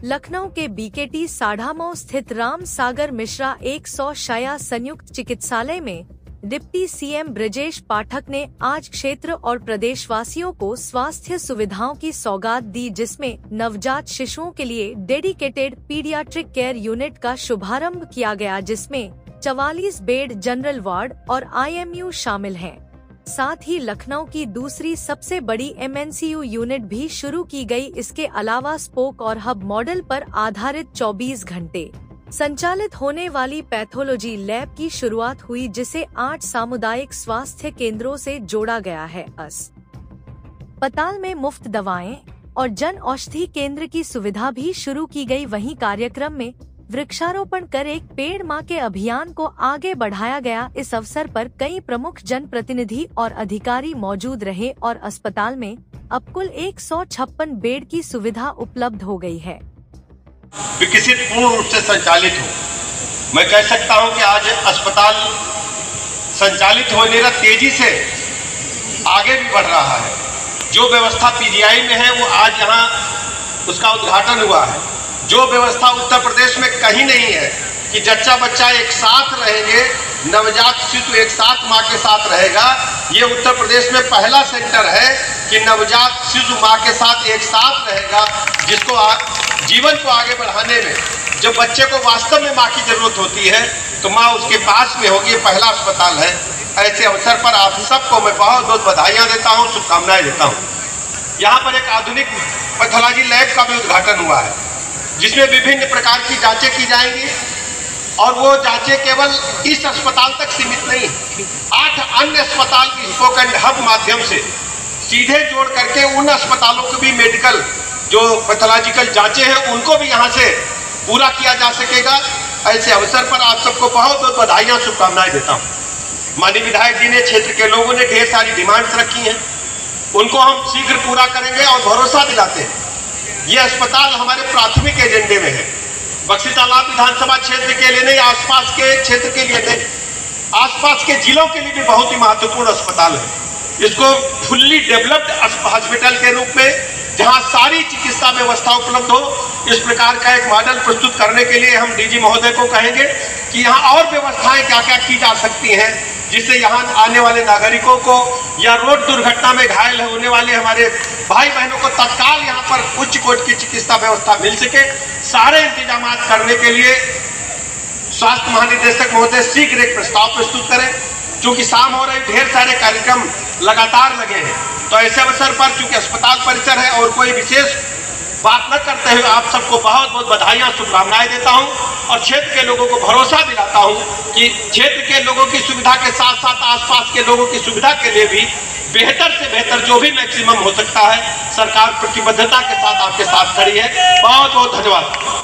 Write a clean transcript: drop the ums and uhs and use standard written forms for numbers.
लखनऊ के बीकेटी साढ़ामऊ स्थित राम सागर मिश्रा 100 शैय्या संयुक्त चिकित्सालय में डिप्टी सीएम ब्रजेश पाठक ने आज क्षेत्र और प्रदेशवासियों को स्वास्थ्य सुविधाओं की सौगात दी, जिसमें नवजात शिशुओं के लिए डेडिकेटेड पीडियाट्रिक केयर यूनिट का शुभारंभ किया गया, जिसमें 44 बेड जनरल वार्ड और IMU शामिल हैं। साथ ही लखनऊ की दूसरी सबसे बड़ी MNCU यूनिट भी शुरू की गई। इसके अलावा स्पोक और हब मॉडल पर आधारित 24 घंटे संचालित होने वाली पैथोलॉजी लैब की शुरुआत हुई, जिसे 8 सामुदायिक स्वास्थ्य केंद्रों से जोड़ा गया है। अस्पताल में मुफ्त दवाएं और जन औषधि केंद्र की सुविधा भी शुरू की गई। वहीं कार्यक्रम में वृक्षारोपण कर एक पेड़ मां के अभियान को आगे बढ़ाया गया। इस अवसर पर कई प्रमुख जनप्रतिनिधि और अधिकारी मौजूद रहे और अस्पताल में अब कुल 156 बेड की सुविधा उपलब्ध हो गई है। विकसित पूर्ण रूप से संचालित हो। मैं कह सकता हूं कि आज अस्पताल संचालित होने का तेजी से आगे भी बढ़ रहा है। जो व्यवस्था PGI में है वो आज यहाँ उसका उद्घाटन हुआ है। जो व्यवस्था उत्तर प्रदेश में कहीं नहीं है कि जच्चा बच्चा एक साथ रहेंगे, नवजात शिशु एक साथ माँ के साथ रहेगा। ये उत्तर प्रदेश में पहला सेंटर है कि नवजात शिशु माँ के साथ एक साथ रहेगा, जिसको जीवन को आगे बढ़ाने में जब बच्चे को वास्तव में माँ की जरूरत होती है तो माँ उसके पास में होगी। पहला अस्पताल है। ऐसे अवसर पर आप सबको मैं बहुत बहुत बधाइयाँ देता हूँ, शुभकामनाएं देता हूँ। यहाँ पर एक आधुनिक पैथोलॉजी लैब का भी उद्घाटन हुआ है, जिसमें विभिन्न प्रकार की जांचें की जाएंगी और वो जांचें केवल इस अस्पताल तक सीमित नहीं, 8 अन्य अस्पताल की स्पोक एंड हब माध्यम से सीधे जोड़ करके उन अस्पतालों को भी मेडिकल जो पैथोलॉजिकल जांचें हैं उनको भी यहाँ से पूरा किया जा सकेगा। ऐसे अवसर पर आप सबको बहुत बहुत बधाइयाँ, शुभकामनाएं देता हूँ। माननीय विधायक जी ने, क्षेत्र के लोगों ने ढेर सारी डिमांड्स रखी हैं, उनको हम शीघ्र पूरा करेंगे और भरोसा दिलाते हैं। ये अस्पताल हमारे प्राथमिक एजेंडे में है। बक्सी तालाब विधानसभा क्षेत्र के लिए नहीं, आसपास के क्षेत्र के लिए नहीं, आसपास के जिलों के लिए भी बहुत ही महत्वपूर्ण अस्पताल है। इसको फुल्ली डेवलप्ड हॉस्पिटल के रूप में, जहां सारी चिकित्सा व्यवस्था उपलब्ध हो, इस प्रकार का एक मॉडल प्रस्तुत करने के लिए हम DG महोदय को कहेंगे कि यहाँ और व्यवस्थाएं क्या क्या की जा सकती हैं, जिससे यहाँ आने वाले नागरिकों को या रोड दुर्घटना में घायल होने वाले हमारे भाई बहनों को तत्काल यहाँ पर उच्च कोटि की चिकित्सा व्यवस्था मिल सके। सारे इंतजाम करने के लिए स्वास्थ्य महानिदेशक महोदय शीघ्र एक प्रस्ताव प्रस्तुत करें। चूंकि शाम हो रही, ढेर सारे कार्यक्रम लगातार लगे हैं, तो ऐसे अवसर पर चूंकि अस्पताल परिसर है और कोई विशेष बात न करते हुए आप सबको बहुत बहुत बधाइयाँ, शुभकामनाएं देता हूं और क्षेत्र के लोगों को भरोसा दिलाता हूं कि क्षेत्र के लोगों की सुविधा के साथ साथ आसपास के लोगों की सुविधा के लिए भी बेहतर से बेहतर जो भी मैक्सिमम हो सकता है, सरकार प्रतिबद्धता के साथ आपके साथ खड़ी है। बहुत बहुत धन्यवाद।